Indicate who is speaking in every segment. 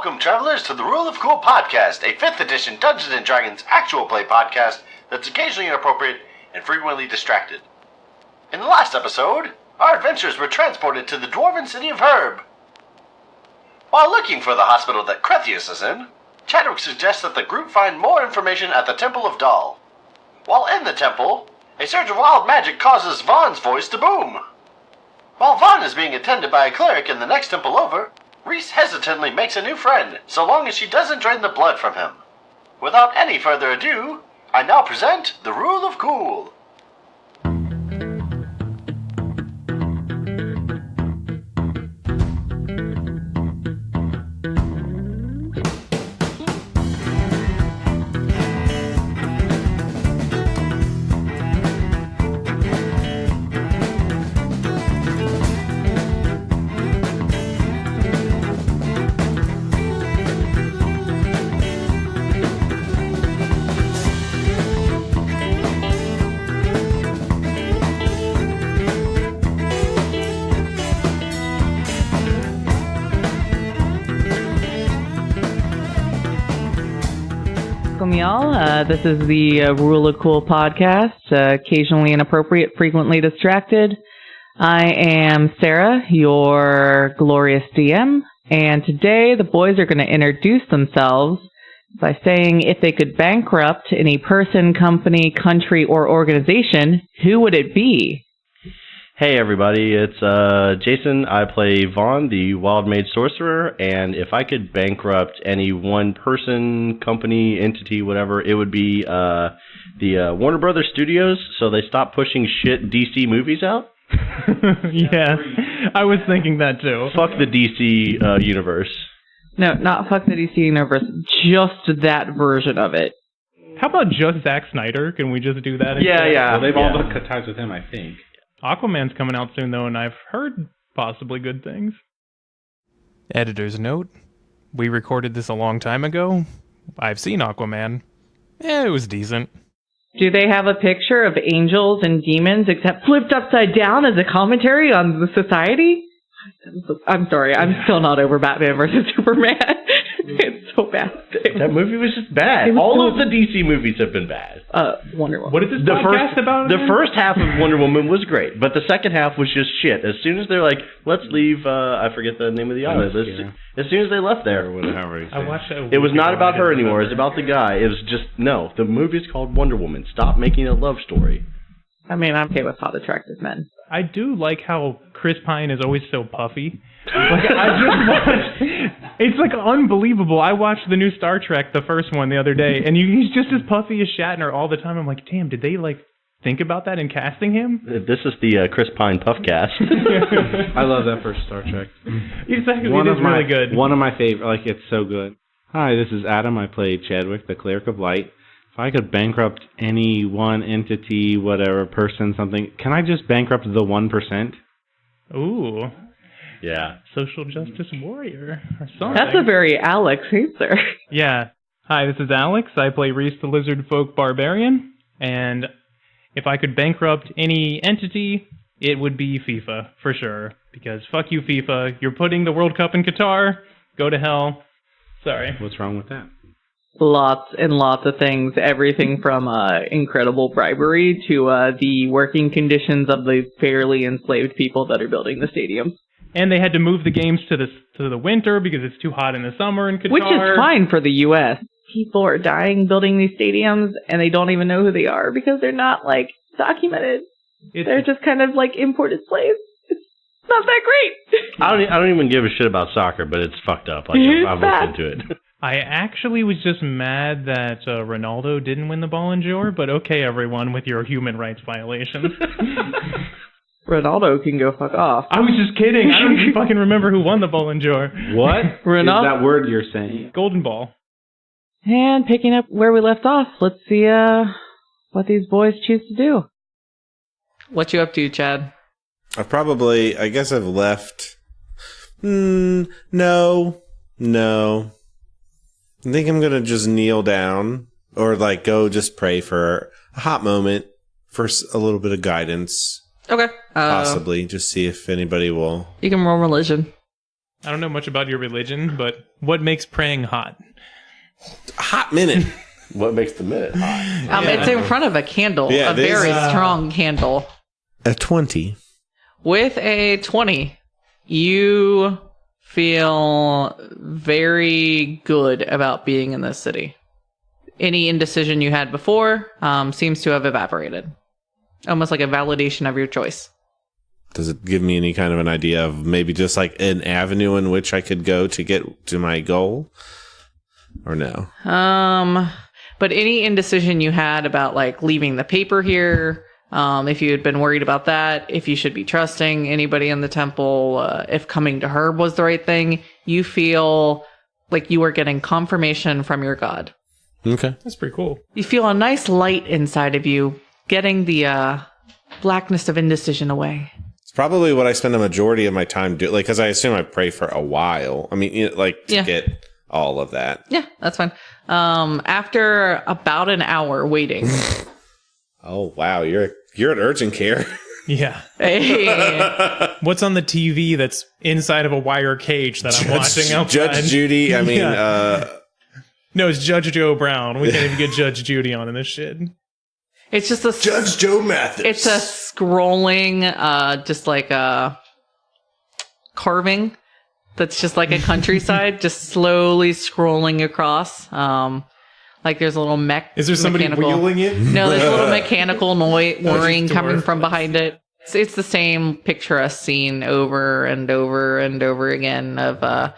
Speaker 1: Welcome, travelers, to the Rule of Cool podcast, a 5th edition Dungeons & Dragons actual play podcast that's occasionally inappropriate and frequently distracted. In the last episode, our adventurers were transported to the dwarven city of Herb. While looking for the hospital that Crethius is in, Chadwick suggests that the group find more information at the Temple of Dahl. While in the temple, a surge of wild magic causes Vaan's voice to boom. While Vaan is being attended by a cleric in the next temple over, Rhys hesitantly makes a new friend, so long as she doesn't drain the blood from him. Without any further ado, I now present the Rule of Cool.
Speaker 2: Welcome, y'all. This is the Rule of Cool podcast, occasionally inappropriate, frequently distracted. I am Sarah, your glorious DM, and today the boys are going to introduce themselves by saying if they could bankrupt any person, company, country, or organization, who would it be?
Speaker 3: Hey everybody, it's Jason. I play Vaan, the Wild Mage Sorcerer, and if I could bankrupt any one person, company, entity, whatever, it would be the Warner Brothers Studios, so they stop pushing shit DC movies out.
Speaker 4: Yeah, I was thinking that too.
Speaker 3: Fuck the DC universe.
Speaker 2: No, not fuck the DC universe, just that version of it.
Speaker 4: How about just Zack Snyder? Can we just do that?
Speaker 3: Yeah.
Speaker 5: Well, they've all cut ties with him, I think.
Speaker 4: Aquaman's coming out soon, though, and I've heard possibly good things. Editor's note. We recorded this a long time ago. I've seen Aquaman. It was decent.
Speaker 2: Do they have a picture of angels and demons except flipped upside down as a commentary on the society? I'm sorry, I'm still not over Batman versus Superman. It's so bad.
Speaker 3: That movie was just bad. All of the DC movies have been bad.
Speaker 2: Wonder Woman.
Speaker 4: What is this podcast about?
Speaker 3: The first half of Wonder Woman was great, but the second half was just shit. As soon as they're like, let's leave, I forget the name of the island. As soon as they left there,
Speaker 4: I watched
Speaker 3: it was not about her anymore. It was about the guy. It was just, no, the movie's called Wonder Woman. Stop making a love story.
Speaker 2: I mean, I'm okay with hot, attractive men.
Speaker 4: I do like how Chris Pine is always so puffy. Like, I just watched... It's like unbelievable. I watched the new Star Trek, the first one, the other day, and he's just as puffy as Shatner all the time. I'm like, damn, did they, think about that in casting him?
Speaker 3: This is the Chris Pine Puffcast.
Speaker 5: I love that first Star Trek.
Speaker 4: Exactly, it is really good.
Speaker 5: One of my favorite, it's so good. Hi, this is Adam. I play Chadwick, the Cleric of Light. If I could bankrupt any one entity, whatever, person, something, can I just bankrupt the 1%?
Speaker 4: Ooh.
Speaker 3: Yeah.
Speaker 4: Social justice warrior or something.
Speaker 2: That's a very Alex answer.
Speaker 4: Yeah. Hi, this is Alex. I play Rhys the Lizardfolk Barbarian. And if I could bankrupt any entity, it would be FIFA, for sure. Because fuck you, FIFA. You're putting the World Cup in Qatar. Go to hell. Sorry.
Speaker 5: What's wrong with that?
Speaker 2: Lots and lots of things. Everything from incredible bribery to the working conditions of the fairly enslaved people that are building the stadium.
Speaker 4: And they had to move the games to the winter because it's too hot in the summer in Qatar.
Speaker 2: Which is fine for the U.S. People are dying building these stadiums, and they don't even know who they are because they're not, documented. They're just kind of, imported slaves. It's not that great.
Speaker 3: I don't even give a shit about soccer, but it's fucked up. I've looked into it.
Speaker 4: I actually was just mad that Ronaldo didn't win the Ballon d'Or, but okay, everyone, with your human rights violations.
Speaker 2: Ronaldo can go fuck off.
Speaker 4: I was just kidding. I don't even fucking remember who won the Ballon d'Or.
Speaker 5: What is that word you're saying?
Speaker 4: Golden Ball.
Speaker 2: And picking up where we left off, let's see what these boys choose to do. What you up to, Chad?
Speaker 6: I guess I've left. No. I think I'm going to just kneel down or go just pray for a hot moment for a little bit of guidance.
Speaker 2: Okay.
Speaker 6: Possibly. Just see if anybody will.
Speaker 2: You can roll religion.
Speaker 4: I don't know much about your religion, but what makes praying hot?
Speaker 6: Hot minute.
Speaker 3: What makes the minute hot?
Speaker 2: It's in front of a candle,
Speaker 6: Yeah,
Speaker 2: a very strong candle.
Speaker 6: A 20.
Speaker 2: With a 20, you feel very good about being in this city. Any indecision you had before seems to have evaporated. Almost like a validation of your choice.
Speaker 6: Does it give me any kind of an idea of maybe just like an avenue in which I could go to get to my goal? Or no?
Speaker 2: But any indecision you had about like leaving the paper here, if you had been worried about that, if you should be trusting anybody in the temple, if coming to her was the right thing, you feel like you are getting confirmation from your god.
Speaker 6: Okay.
Speaker 4: That's pretty cool.
Speaker 2: You feel a nice light inside of you, getting the blackness of indecision away.
Speaker 6: It's probably what I spend a majority of my time doing, like, because I assume I pray for a while. I mean, to get all of that.
Speaker 2: Yeah, that's fine. After about an hour waiting.
Speaker 6: Oh, wow. You're at urgent care.
Speaker 4: Yeah.
Speaker 2: Hey.
Speaker 4: What's on the TV that's inside of a wire cage that I'm watching outside?
Speaker 6: Judge Judy. I mean,
Speaker 4: no, it's Judge Joe Brown. We can't even get Judge Judy on in this shit.
Speaker 2: It's just a
Speaker 6: Judge Joe Mathis.
Speaker 2: It's a scrolling, just like a carving that's just like a countryside, just slowly scrolling across. Like there's a little mech.
Speaker 4: Is there somebody wheeling it?
Speaker 2: No, there's a little mechanical whirring coming from behind it. It's the same picturesque scene over and over and over again of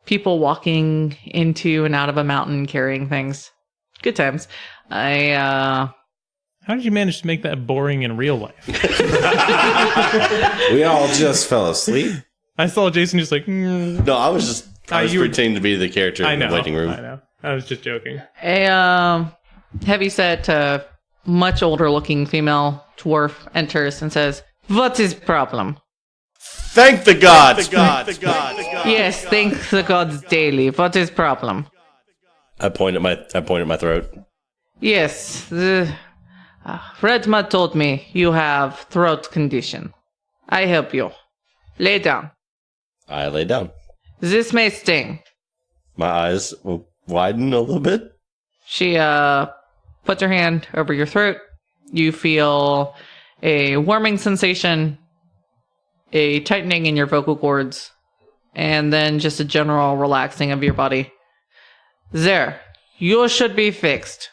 Speaker 2: people walking into and out of a mountain carrying things. Good times.
Speaker 4: How did you manage to make that boring in real life?
Speaker 6: We all just fell asleep.
Speaker 4: I saw Jason just like...
Speaker 3: No, I was pretending to be the character in the waiting room.
Speaker 4: I know. I was just joking.
Speaker 2: A heavyset, much older looking female dwarf enters and says, "What is problem?"
Speaker 3: Thank the gods!
Speaker 2: Yes, thank the gods daily. What is problem?
Speaker 3: I point at my throat.
Speaker 2: Yes, Redmud told me you have throat condition. I help you. Lay down.
Speaker 3: I lay down.
Speaker 2: This may sting.
Speaker 3: My eyes will widen a little bit.
Speaker 2: She puts her hand over your throat. You feel a warming sensation, a tightening in your vocal cords, and then just a general relaxing of your body. There, you should be fixed.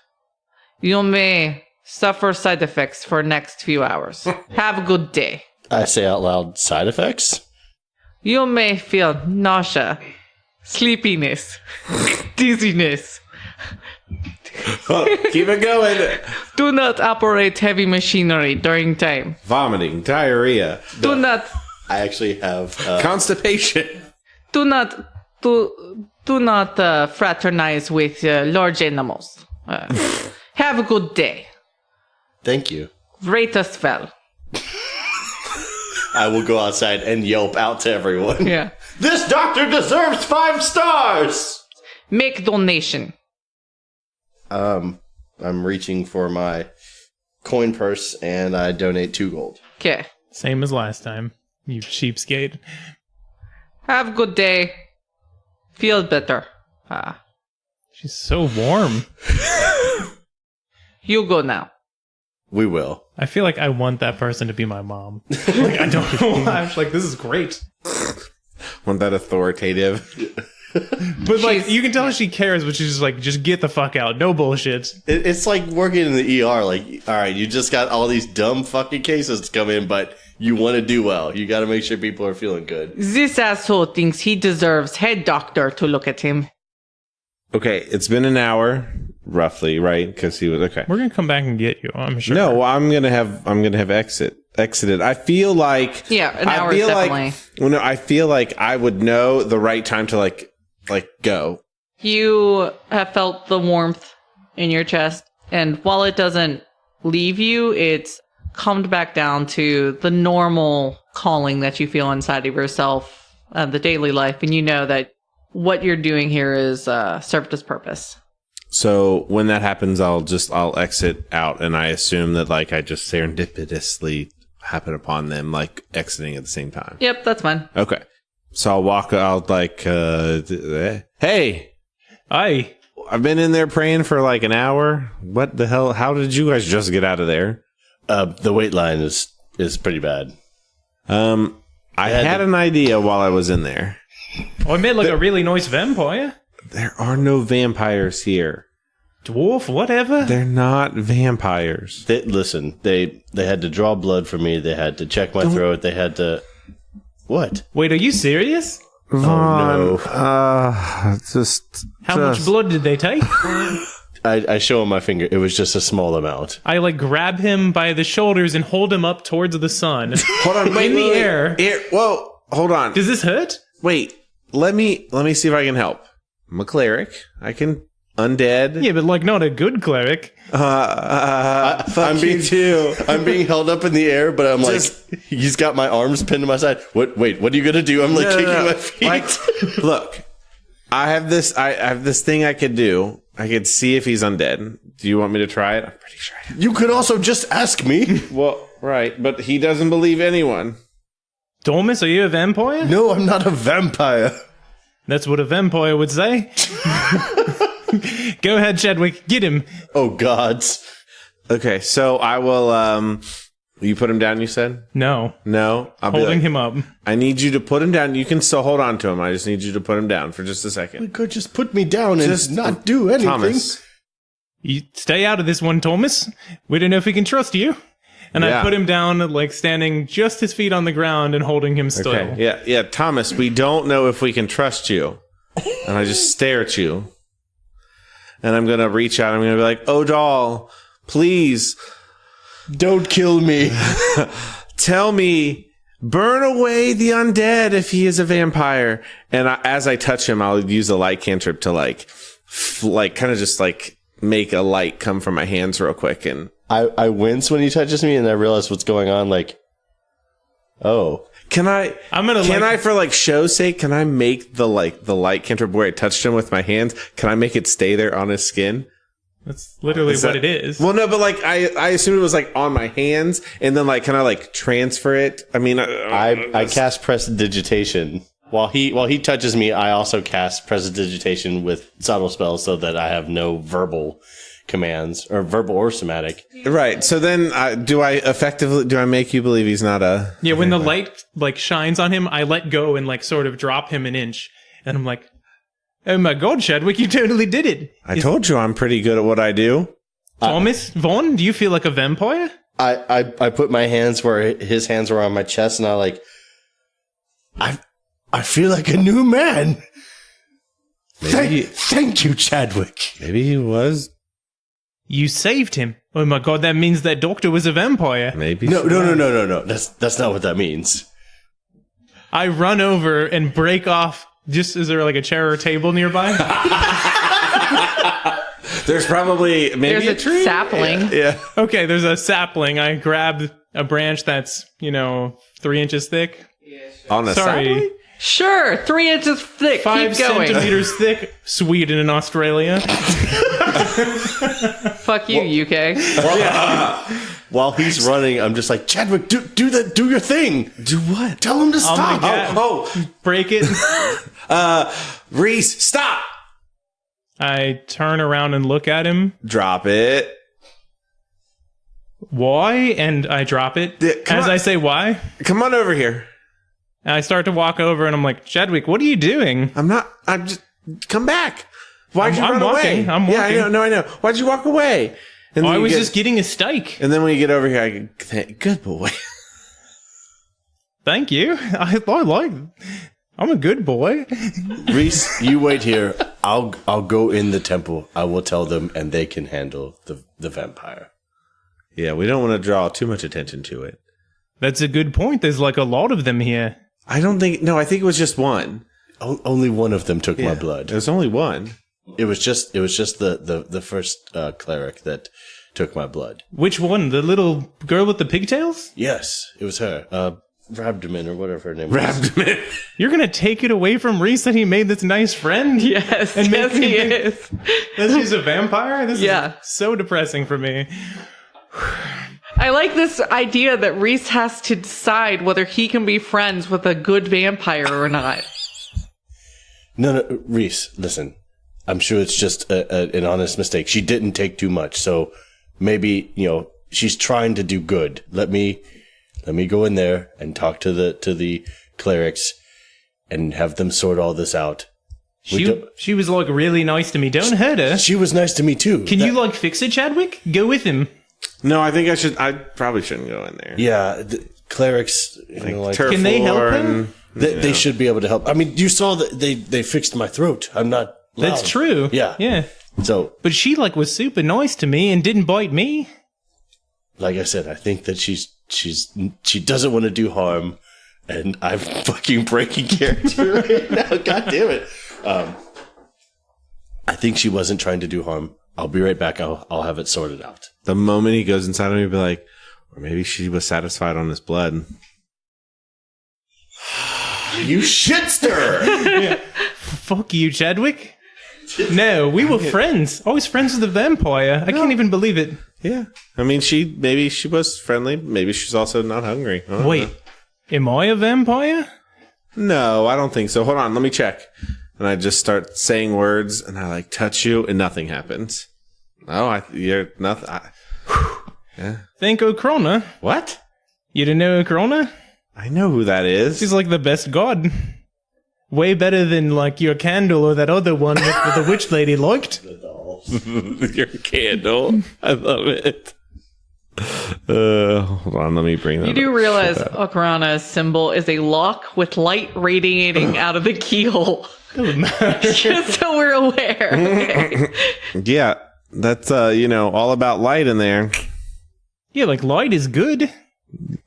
Speaker 2: You may suffer side effects for next few hours. Have a good day.
Speaker 3: I say out loud, side effects?
Speaker 2: You may feel nausea, sleepiness, dizziness.
Speaker 6: Keep it going.
Speaker 2: Do not operate heavy machinery during time.
Speaker 6: Vomiting, diarrhea.
Speaker 2: Do not.
Speaker 3: I actually have
Speaker 6: Constipation.
Speaker 2: Do not fraternize with large animals. Have a good day.
Speaker 3: Thank you.
Speaker 2: Rate us well.
Speaker 3: I will go outside and yelp out to everyone.
Speaker 2: Yeah.
Speaker 3: This doctor deserves 5 stars!
Speaker 2: Make donation.
Speaker 3: I'm reaching for my coin purse and I donate 2 gold.
Speaker 2: Okay.
Speaker 4: Same as last time, you cheapskate.
Speaker 2: Have a good day. Feel better.
Speaker 4: She's so warm.
Speaker 2: You go now.
Speaker 3: We will.
Speaker 4: I feel like I want that person to be my mom. Like, I don't know why. I'm just like, this is great.
Speaker 6: Want that authoritative?
Speaker 4: But like, you can tell she cares, but she's just like, just get the fuck out. No bullshit.
Speaker 3: It's like working in the ER. Like, all right, you just got all these dumb fucking cases to come in, but you want to do well. You got to make sure people are feeling good.
Speaker 2: This asshole thinks he deserves head doctor to look at him.
Speaker 6: Okay, it's been an hour, roughly, right? Because he was okay.
Speaker 4: We're gonna come back and get you. I'm sure.
Speaker 6: No, I'm gonna have exited. I feel like
Speaker 2: an hour is definitely.
Speaker 6: I feel like I would know the right time to like go.
Speaker 2: You have felt the warmth in your chest, and while it doesn't leave you, it's calmed back down to the normal calling that you feel inside of yourself, the daily life, and you know that what you're doing here is served its purpose.
Speaker 6: So when that happens, I'll exit out, and I assume that like I just serendipitously happen upon them like exiting at the same time.
Speaker 2: Yep, that's fine.
Speaker 6: Okay. So I'll walk out like, hey,
Speaker 4: Aye.
Speaker 6: I've been in there praying for like an hour. What the hell? How did you guys just get out of there?
Speaker 3: The wait line is pretty bad.
Speaker 6: I had an idea while I was in there.
Speaker 4: Oh, I made like a really nice vampire.
Speaker 6: There are no vampires here.
Speaker 4: Dwarf, whatever.
Speaker 6: They're not vampires.
Speaker 3: Listen, they had to draw blood from me. They had to check my throat. They had to... What?
Speaker 4: Wait, are you serious?
Speaker 6: Vaughn,
Speaker 3: no.
Speaker 4: How much blood did they take?
Speaker 3: I show him my finger. It was just a small amount.
Speaker 4: I like grab him by the shoulders and hold him up towards the sun.
Speaker 6: Hold on,
Speaker 4: in the air.
Speaker 6: Whoa, hold on.
Speaker 4: Does this hurt?
Speaker 6: Wait, let me see if I can help. I'm a cleric. I can undead.
Speaker 4: Yeah, but like not a good cleric.
Speaker 3: I'm being held up in the air, but I'm like, he's got my arms pinned to my side. What? Wait, what are you gonna do? I'm like kicking my feet.
Speaker 6: Like, look, I have this thing I could do. I could see if he's undead. Do you want me to try it? I'm pretty sure I
Speaker 3: You could also just ask me.
Speaker 6: Well, right, but he doesn't believe anyone.
Speaker 4: Thomas, are you a vampire?
Speaker 3: No, I'm not a vampire.
Speaker 4: That's what a vampire would say. Go ahead, Chadwick. Get him.
Speaker 3: Oh, gods.
Speaker 6: Okay, so I will, you put him down, you said?
Speaker 4: No.
Speaker 6: No? I'll
Speaker 4: Holding
Speaker 6: be like,
Speaker 4: him up.
Speaker 6: I need you to put him down. You can still hold on to him. I just need you to put him down for just a
Speaker 3: You
Speaker 6: second.
Speaker 3: could just put me down and
Speaker 6: Just
Speaker 3: not do anything.
Speaker 6: Thomas.
Speaker 4: You stay out of this one, Thomas. We don't know if we can trust you. And
Speaker 6: Yeah.
Speaker 4: I put him down, like standing just his feet on the ground and holding him still.
Speaker 6: Okay, yeah, Thomas, we don't know if we can trust you. And I just stare at you. And I'm going to reach out. I'm going to be like, oh, Dahl, please.
Speaker 3: Don't kill me.
Speaker 6: Tell me, burn away the undead if he is a vampire. And as I touch him, I'll use a light cantrip to like kind of just like make a light come from my hands real quick. And
Speaker 3: I wince when he touches me, and I realize what's going on. Like, oh,
Speaker 6: can I for like show's sake, can I make the light cantrip where I touched him with my hands? Can I make it stay there on his skin?
Speaker 4: That's literally what it is.
Speaker 6: Well, no, but like I assumed it was like on my hands, and then like can I like transfer it? I mean,
Speaker 3: I cast prestidigitation. While he touches me, I also cast prestidigitation with subtle spells so that I have no verbal commands, or verbal or somatic.
Speaker 6: Right. So then do I make you believe he's not a...
Speaker 4: Yeah, when the light like shines on him, I let go and like sort of drop him an inch. And I'm like, oh my god, Chadwick, you totally did it.
Speaker 6: I told you I'm pretty good at what I do.
Speaker 4: Thomas, Vaughn, do you feel like a vampire?
Speaker 3: I put my hands where his hands were on my chest, and I feel like a new man. Thank you, Chadwick.
Speaker 6: Maybe he was.
Speaker 4: You saved him. Oh my god, that means that doctor was a vampire.
Speaker 6: Maybe.
Speaker 3: No. That's not what that means.
Speaker 4: I run over and break off. Is there like a chair or table nearby?
Speaker 6: There's probably maybe
Speaker 2: There's
Speaker 6: a tree.
Speaker 2: Sapling.
Speaker 6: Yeah.
Speaker 4: Okay, there's a sapling. I grab a branch that's, 3 inches thick.
Speaker 6: On a sapling?
Speaker 2: Sure, 3 inches thick.
Speaker 4: 5
Speaker 2: Keep going.
Speaker 4: centimeters thick. Sweden and Australia.
Speaker 2: Fuck you, UK.
Speaker 3: While he's running, I'm just like, Chadwick, do your thing.
Speaker 6: Do what?
Speaker 3: Tell him to stop.
Speaker 4: Break it.
Speaker 6: Rhys, stop.
Speaker 4: I turn around and look at him.
Speaker 6: Drop it.
Speaker 4: Why? And I drop it.
Speaker 6: Come on.
Speaker 4: I say why.
Speaker 6: Come on over here.
Speaker 4: And I start to walk over and I'm like, Chadwick, what are you doing?
Speaker 6: I'm just... Come back. Why'd you
Speaker 4: I'm
Speaker 6: run
Speaker 4: walking.
Speaker 6: away?
Speaker 4: I'm walking.
Speaker 6: Yeah, I know. Why'd you walk away? And
Speaker 4: I was just getting a steak.
Speaker 6: And then when you get over here, I can... Good boy.
Speaker 4: Thank you. I'm a good boy.
Speaker 3: Rhys, you wait here. I'll go in the temple. I will tell them, and they can handle the vampire.
Speaker 6: Yeah, we don't want to draw too much attention to it.
Speaker 4: That's a good point. There's like a lot of them here.
Speaker 6: I think it was just one.
Speaker 3: Only one of them took my blood.
Speaker 6: There's only one.
Speaker 3: It was just the first cleric that took my blood.
Speaker 4: Which one? The little girl with the pigtails?
Speaker 3: Yes, it was her. Rabdaman or whatever her name was.
Speaker 6: Rabdaman.
Speaker 4: You're gonna take it away from Rhys that he made this nice friend?
Speaker 2: Yes,
Speaker 4: And
Speaker 2: yes,
Speaker 4: make me
Speaker 2: he
Speaker 4: think
Speaker 2: is.
Speaker 4: that she's a vampire? This
Speaker 2: Yeah.
Speaker 4: is so depressing for me.
Speaker 2: I like this idea that Rhys has to decide whether he can be friends with a good vampire or not.
Speaker 1: No, Rhys, listen. I'm sure it's just an honest mistake. She didn't take too much, so maybe, she's trying to do good. Let me go in there and talk to the clerics and have them sort all this out.
Speaker 4: She was like really nice to me. Don't hurt her.
Speaker 1: She was nice to me too.
Speaker 4: Can you like fix it, Chadwick? Go with him.
Speaker 6: No, I think I probably shouldn't go in there.
Speaker 1: Yeah, the clerics,
Speaker 4: can they help him?
Speaker 1: They should be able to help. I mean, you saw that they fixed my throat. I'm not loud.
Speaker 4: That's true.
Speaker 1: Yeah. So,
Speaker 4: but she was super nice to me and didn't bite me.
Speaker 1: Like I said, I think that she doesn't want to do harm, and I'm fucking breaking character right now. God damn it. I think she wasn't trying to do harm. I'll be right back. I'll have it sorted out.
Speaker 6: The moment he goes inside of me, he'll be like, or maybe she was satisfied on his blood.
Speaker 1: You shitster!
Speaker 4: Yeah. Fuck you, Chadwick. No, we were friends. I was friends with the vampire. I can't even believe it.
Speaker 6: Yeah. I mean, maybe she was friendly. Maybe she's also not hungry.
Speaker 4: Wait, am I a vampire?
Speaker 6: No, I don't think so. Hold on, let me check. And I just start saying words, and I touch you, and nothing happens. Oh, you're nothing. Yeah.
Speaker 4: Thank Okrona.
Speaker 6: What?
Speaker 4: You didn't know Okrona?
Speaker 6: I know who that is.
Speaker 4: She's like the best god. Way better than your candle or that other one that the witch lady liked.
Speaker 6: Your candle. I love it. Hold on, let me bring that
Speaker 2: You do realize Okrana's symbol is a lock with light radiating out of the keyhole. Just so we're aware. Okay.
Speaker 6: Yeah, that's all about light in there.
Speaker 4: Yeah, light is good.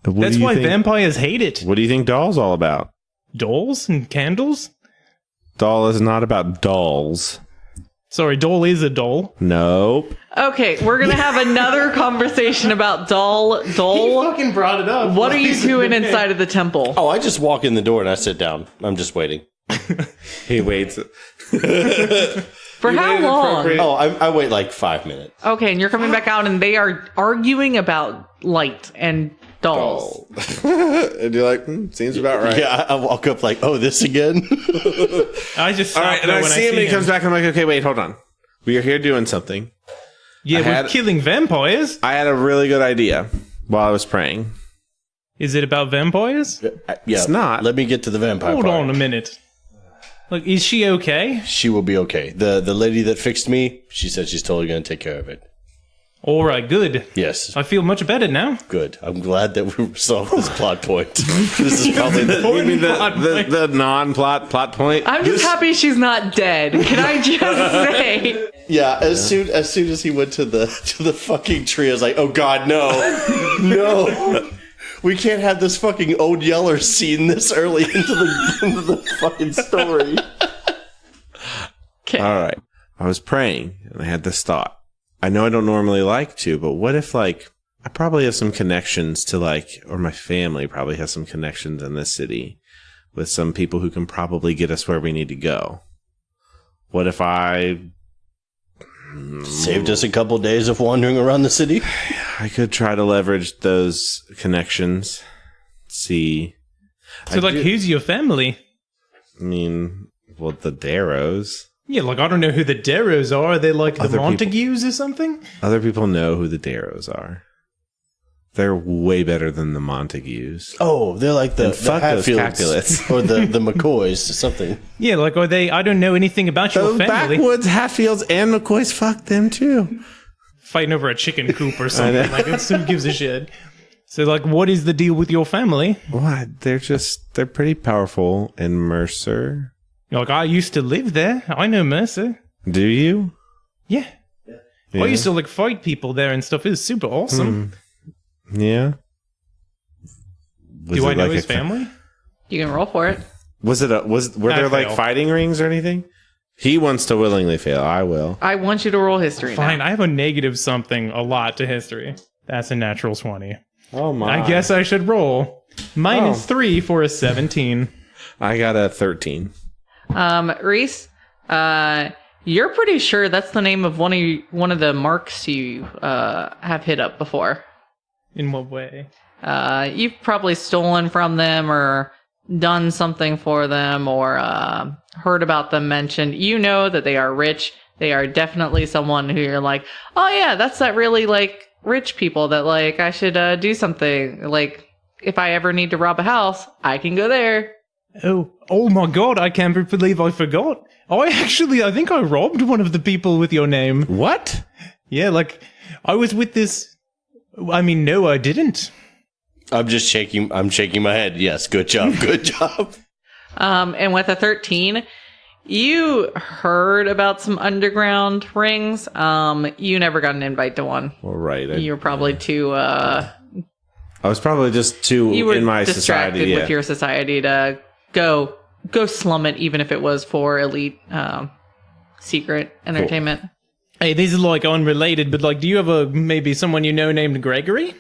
Speaker 4: That's why vampires hate it.
Speaker 6: What do you think Dahl's all about?
Speaker 4: Dolls and candles?
Speaker 6: Dahl is not about dolls.
Speaker 4: Sorry, Dahl is a doll.
Speaker 6: Nope.
Speaker 2: Okay, we're gonna have another conversation about Dahl.
Speaker 4: He fucking brought it up.
Speaker 2: What are you doing inside of the temple?
Speaker 1: Oh, I just walk in the door and I sit down. I'm just waiting.
Speaker 6: He waits.
Speaker 2: For how long?
Speaker 1: Oh, I wait 5 minutes.
Speaker 2: Okay, and you're coming back out and they are arguing about light and dolls.
Speaker 6: And you're like, seems about right.
Speaker 1: Yeah, I walk up this again?
Speaker 4: I just
Speaker 6: all right, and I see him and he comes back and I'm like, okay, wait, hold on. We are here doing something.
Speaker 4: Yeah, we're killing vampires.
Speaker 6: I had a really good idea while I was praying.
Speaker 4: Is it about vampires?
Speaker 1: Yeah,
Speaker 6: it's not.
Speaker 1: Let me get to the vampire
Speaker 4: Hold
Speaker 1: part.
Speaker 4: on a minute. Is she okay?
Speaker 1: She will be okay. The lady that fixed me, she said she's totally going to take care of it.
Speaker 4: All right, good.
Speaker 1: Yes.
Speaker 4: I feel much better now.
Speaker 1: Good. I'm glad that we solved this plot point. This is probably
Speaker 6: the non-plot point.
Speaker 2: I'm just happy she's not dead. Can I just say?
Speaker 1: Yeah. As soon as he went to the fucking tree, I was like, oh God, no, no. We can't have this fucking Ode Yeller scene this early into the fucking story.
Speaker 6: Okay. All right. I was praying and I had this thought. I know I don't normally like to, but what if I probably have some connections to or my family probably has some connections in this city with some people who can probably get us where we need to go. What if I
Speaker 1: saved us a couple days of wandering around the city?
Speaker 6: I could try to leverage those connections. See.
Speaker 4: So who's your family?
Speaker 6: I mean, the Darrows.
Speaker 4: Yeah, I don't know who the Darrows are. Are they the Montagues or something?
Speaker 6: Other people know who the Darrows are. They're way better than the Montagues.
Speaker 1: Oh, they're like the Hatfields or the McCoys or something.
Speaker 4: Yeah, are they? I don't know anything about your family.
Speaker 6: Backwoods, Hatfields, and McCoys. Fuck them too.
Speaker 4: Fighting over a chicken coop or something. Who gives a shit? So, what is the deal with your family?
Speaker 6: What? They're pretty powerful in Mercer.
Speaker 4: I used to live there. I know Mercer.
Speaker 6: Do you?
Speaker 4: Yeah. I used to fight people there and stuff. It was super awesome.
Speaker 6: Yeah.
Speaker 4: Do I know his family?
Speaker 2: You can roll for it.
Speaker 6: Were there fighting rings or anything? He wants to willingly fail. I will.
Speaker 2: I want you to roll history.
Speaker 4: Fine.
Speaker 2: Now.
Speaker 4: I have a negative something a lot to history. That's a natural 20.
Speaker 6: Oh my.
Speaker 4: I guess I should roll. -3 for a 17.
Speaker 6: I got a 13.
Speaker 2: Rhys, you're pretty sure that's the name of one of the marks you have hit up before.
Speaker 4: In what way?
Speaker 2: You've probably stolen from them or done something for them or heard about them mentioned. You know that they are rich. They are definitely someone who you're like, oh yeah, that's that really like rich people that like I should do something. Like if I ever need to rob a house, I can go there.
Speaker 4: Oh my god, I can't believe I forgot. I think I robbed one of the people with your name.
Speaker 6: What?
Speaker 4: Yeah, like, I was with this... I mean, no, I didn't.
Speaker 3: I'm shaking my head. Yes, good job, good job.
Speaker 2: And with a 13, you heard about some underground rings. You never got an invite to one.
Speaker 6: Well, right.
Speaker 2: You were probably too...
Speaker 6: I was probably just too
Speaker 2: you were
Speaker 6: in my
Speaker 2: distracted
Speaker 6: society.
Speaker 2: with your society to go slum it, even if it was for elite secret entertainment.
Speaker 6: Cool.
Speaker 4: Hey, this is like unrelated, but like, do you have maybe someone you know named Gregory?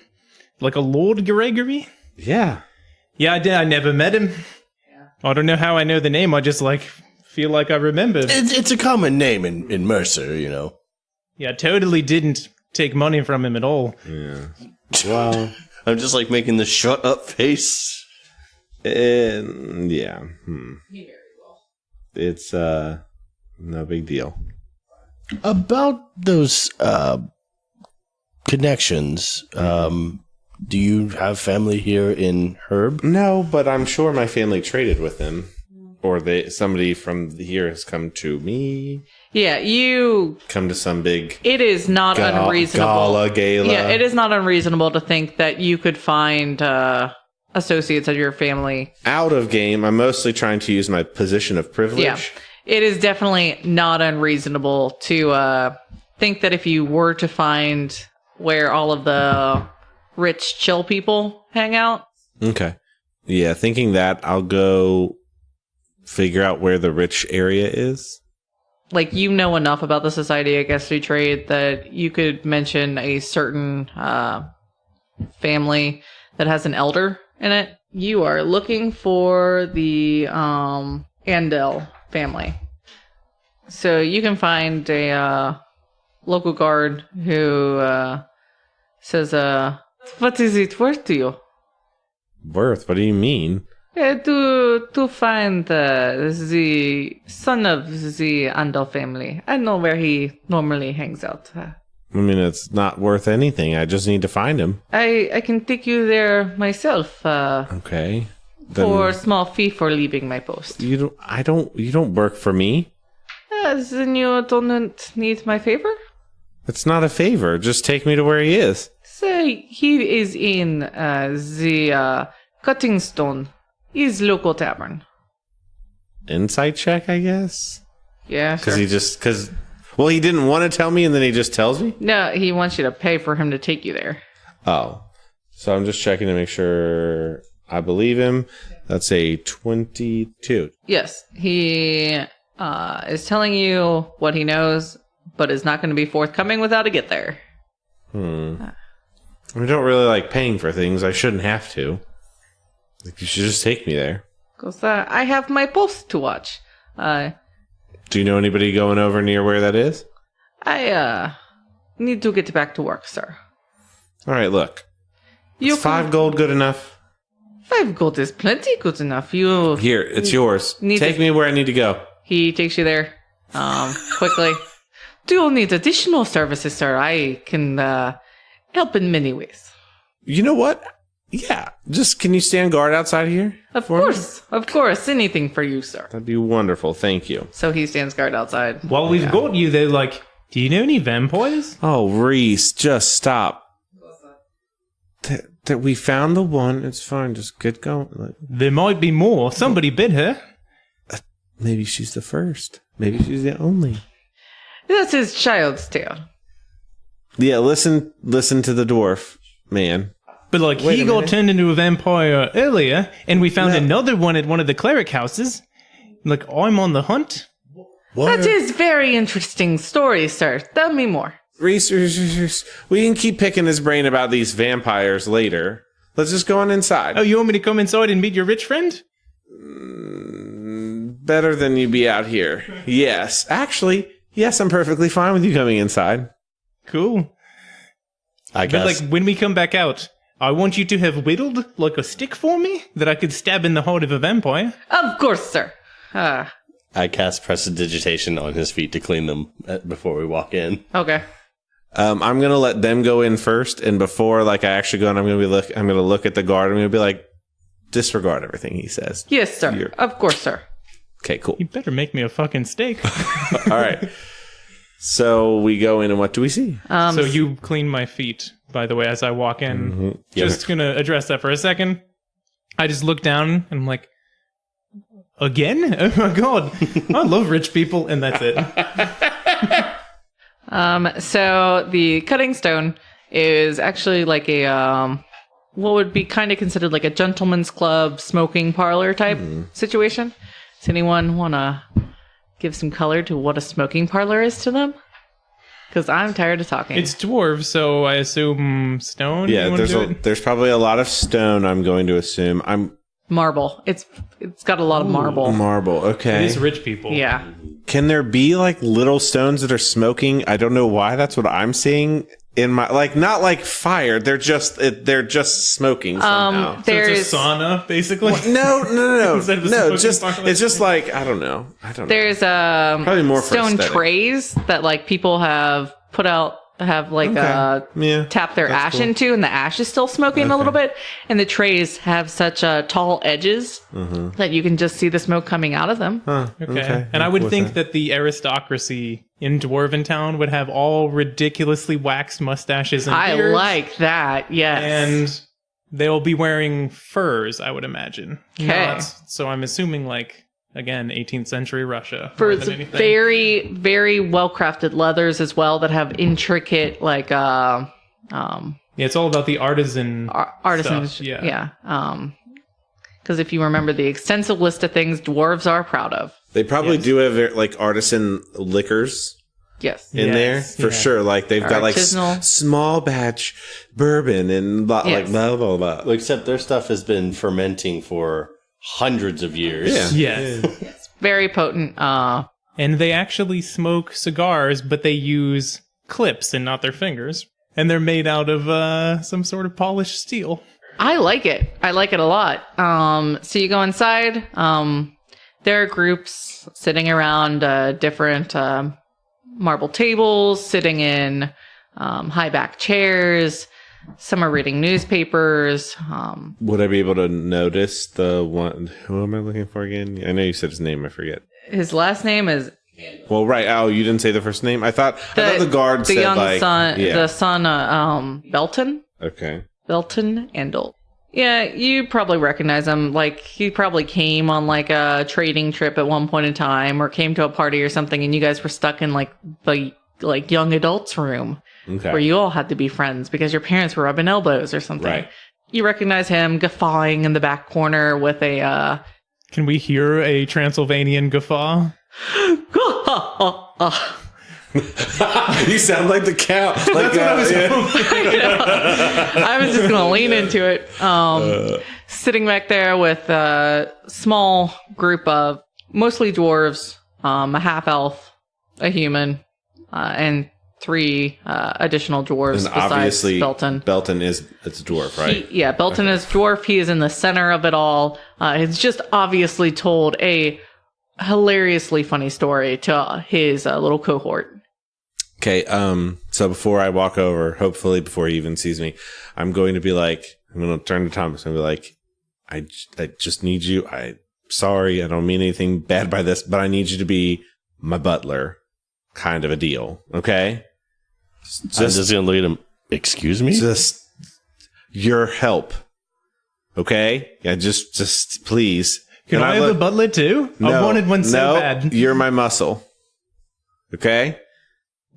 Speaker 4: Like a Lord Gregory?
Speaker 6: Yeah.
Speaker 4: Yeah, I did. I never met him. Yeah. I don't know how I know the name. I just like feel like I remembered.
Speaker 3: It's a common name in Mercer, you know.
Speaker 4: Yeah, I totally didn't take money from him at all.
Speaker 6: Yeah. Well,
Speaker 3: I'm just like making the shut up face.
Speaker 6: yeah. It's no big deal.
Speaker 3: About those connections, do you have family here in Herb?
Speaker 6: No, but I'm sure my family traded with them. Or somebody from here has come to me.
Speaker 2: Yeah, you...
Speaker 6: Come to some big...
Speaker 2: It is not unreasonable.
Speaker 6: Gala.
Speaker 2: Yeah, it is not unreasonable to think that you could find associates of your family.
Speaker 6: Out of game, I'm mostly trying to use my position of privilege.
Speaker 2: Yeah, it is definitely not unreasonable to think that if you were to find where all of the rich, chill people hang out.
Speaker 6: Okay. Yeah, thinking that, I'll go figure out where the rich area is.
Speaker 2: Like, you know enough about the Society of Guestry Trade that you could mention a certain family that has an elder in it. You are looking for the Andel family. So you can find a local guard who says, what is it worth to you?
Speaker 6: Worth? What do you mean?
Speaker 2: To find the son of the Andel family. I know where he normally hangs out.
Speaker 6: I mean, it's not worth anything. I just need to find him.
Speaker 2: I can take you there myself.
Speaker 6: Okay.
Speaker 2: For a small fee for leaving my post.
Speaker 6: You don't work for me.
Speaker 2: Then you don't need my favor?
Speaker 6: It's not a favor. Just take me to where he is.
Speaker 2: Say he is in the Cutting Stone. His local tavern.
Speaker 6: Insight check, I guess?
Speaker 2: Yeah, sure.
Speaker 6: Well, he didn't want to tell me and then he just tells me?
Speaker 2: No, he wants you to pay for him to take you there.
Speaker 6: Oh. So I'm just checking to make sure I believe him. That's a 22.
Speaker 2: Yes, he is telling you what he knows, but is not going to be forthcoming without a get there.
Speaker 6: I don't really like paying for things. I shouldn't have to. Like, you should just take me there.
Speaker 2: Because I have my post to watch.
Speaker 6: Do you know anybody going over near where that is?
Speaker 2: I need to get back to work, sir.
Speaker 6: All right, look. Is 5 gold good enough?
Speaker 2: 5 gold is plenty good enough.
Speaker 6: Here, it's yours. Take me where I need to go.
Speaker 2: He takes you there quickly. Do you need additional services, sir? I can help in many ways.
Speaker 6: You know what? Yeah. Just, can you stand guard outside here?
Speaker 2: Of course. Anything for you, sir.
Speaker 6: That'd be wonderful. Thank you.
Speaker 2: So he stands guard outside.
Speaker 4: While we've got you there, like, do you know any vampires?
Speaker 6: Oh, Rhys, just stop. That we found the one. It's fine. Just get going.
Speaker 4: There might be more. Somebody bit her.
Speaker 6: Maybe she's the first. Maybe she's the only.
Speaker 2: This is child's tale.
Speaker 6: Yeah, listen to the dwarf, man.
Speaker 4: But, like, he got turned into a vampire earlier, and we found another one at one of the cleric houses. Like, I'm on the hunt.
Speaker 6: What?
Speaker 2: That is very interesting story, sir. Tell me more.
Speaker 6: Rhys, we can keep picking his brain about these vampires later. Let's just go on inside.
Speaker 4: Oh, you want me to come inside and meet your rich friend?
Speaker 6: Better than you be out here. Yes. Actually, yes, I'm perfectly fine with you coming inside.
Speaker 4: Cool.
Speaker 3: I guess.
Speaker 4: But, like, when we come back out... I want you to have whittled like a stick for me that I could stab in the heart of a vampire.
Speaker 2: Of course, sir.
Speaker 3: I cast prestidigitation on his feet to clean them before we walk in.
Speaker 2: Okay.
Speaker 6: I'm gonna let them go in first, and before I actually go in, I'm gonna look at the guard. I'm gonna be like, disregard everything he says.
Speaker 2: Yes, sir. Of course, sir.
Speaker 6: Okay, cool.
Speaker 4: You better make me a fucking steak.
Speaker 6: All right. So we go in, and what do we see?
Speaker 4: So you clean my feet, by the way, as I walk in.
Speaker 6: Mm-hmm.
Speaker 4: Just gonna address that for a second. I just look down, and I'm like, again? Oh my god. I love rich people, and that's it.
Speaker 2: So the cutting stone is actually like a what would be kind of considered like a gentleman's club smoking parlor type situation. Does anyone want to give some color to what a smoking parlor is to them? Because I'm tired of talking.
Speaker 4: It's dwarves, so I assume stone.
Speaker 6: Yeah,
Speaker 4: You wanna do it?
Speaker 6: there's probably a lot of stone. I'm going to assume.
Speaker 2: Marble. It's got a lot of marble.
Speaker 6: Marble. Okay.
Speaker 4: It is rich people.
Speaker 2: Yeah.
Speaker 6: Can there be like little stones that are smoking? I don't know why. That's what I'm seeing in my not like fire. They're just smoking somehow.
Speaker 4: So
Speaker 2: There's
Speaker 4: it's a sauna, basically.
Speaker 6: No.
Speaker 4: Instead of a
Speaker 6: No,
Speaker 4: smoking parlor?
Speaker 6: it's just like I don't know.
Speaker 2: there's
Speaker 6: Probably more for
Speaker 2: stone
Speaker 6: aesthetic.
Speaker 2: trays that like people have put out tap their
Speaker 6: that's
Speaker 2: ash
Speaker 6: cool.
Speaker 2: into, and the ash is still smoking a little bit, and the trays have such tall edges that you can just see the smoke coming out of them.
Speaker 4: Okay. And I would think that the aristocracy in Dwarven Town would have all ridiculously waxed mustaches and
Speaker 2: I
Speaker 4: beards,
Speaker 2: like that. Yes.
Speaker 4: and they'll be wearing furs, I would imagine.
Speaker 2: Okay.
Speaker 4: So I'm assuming, again, 18th century Russia.
Speaker 2: for
Speaker 4: more
Speaker 2: its
Speaker 4: than anything.
Speaker 2: very, very well crafted leathers as well that have intricate
Speaker 4: Yeah, it's all about the artisan
Speaker 2: artisans.
Speaker 4: stuff, yeah.
Speaker 2: Yeah. Because if you remember the extensive list of things dwarves are proud of.
Speaker 6: They probably do have like artisan liquors
Speaker 2: Yes.
Speaker 6: in there for sure. Like they've got like
Speaker 2: Artisanal.
Speaker 6: small batch bourbon and like
Speaker 2: Yes.
Speaker 6: blah blah blah.
Speaker 3: Except their stuff has been fermenting for hundreds of years.
Speaker 6: Yeah.
Speaker 4: Yes.
Speaker 2: Very potent.
Speaker 4: And they actually smoke cigars, but they use clips and not their fingers. And they're made out of some sort of polished steel.
Speaker 2: I like it. I like it a lot. So you go inside. There are groups sitting around different marble tables, sitting in high back chairs. Some are reading newspapers.
Speaker 6: Would I be able to notice the one? Who am I looking for again? I know you said his name. I forget.
Speaker 2: His last name is
Speaker 6: Well, right. Oh, you didn't say the first name. I thought the guard
Speaker 2: the
Speaker 6: said
Speaker 2: young
Speaker 6: like
Speaker 2: son,
Speaker 6: yeah.
Speaker 2: the son, Belton.
Speaker 6: Okay.
Speaker 2: Belton Andal. Yeah, you probably recognize him. Like, he probably came on, like, a trading trip at one point in time, or came to a party or something, and you guys were stuck in, like, the, like, young adults room,
Speaker 6: Okay.
Speaker 2: where you all had to be friends because your parents were rubbing elbows or something.
Speaker 6: Right.
Speaker 2: You recognize him guffawing in the back corner with a,
Speaker 4: Can we hear a Transylvanian guffaw?
Speaker 6: You sound like the cow. Like
Speaker 2: I was just gonna lean into it. Sitting back there with a small group of mostly dwarves, a half elf, a human, and 3 additional dwarves
Speaker 6: and
Speaker 2: besides
Speaker 6: obviously
Speaker 2: Belton.
Speaker 6: Belton it's a dwarf, right?
Speaker 2: Belton is dwarf. He is in the center of it all. He's just obviously told a hilariously funny story to his little cohort.
Speaker 6: Okay, so before I walk over, hopefully before he even sees me, I'm going to be like, I'm going to turn to Thomas and be like, I just need you. Sorry, I don't mean anything bad by this, but I need you to be my butler, kind of a deal. Okay?
Speaker 3: I'm just going to look at him. Excuse me?
Speaker 6: Just your help. Okay? Yeah, just please.
Speaker 4: Can I have a butler too? I wanted one so bad.
Speaker 6: You're my muscle. Okay?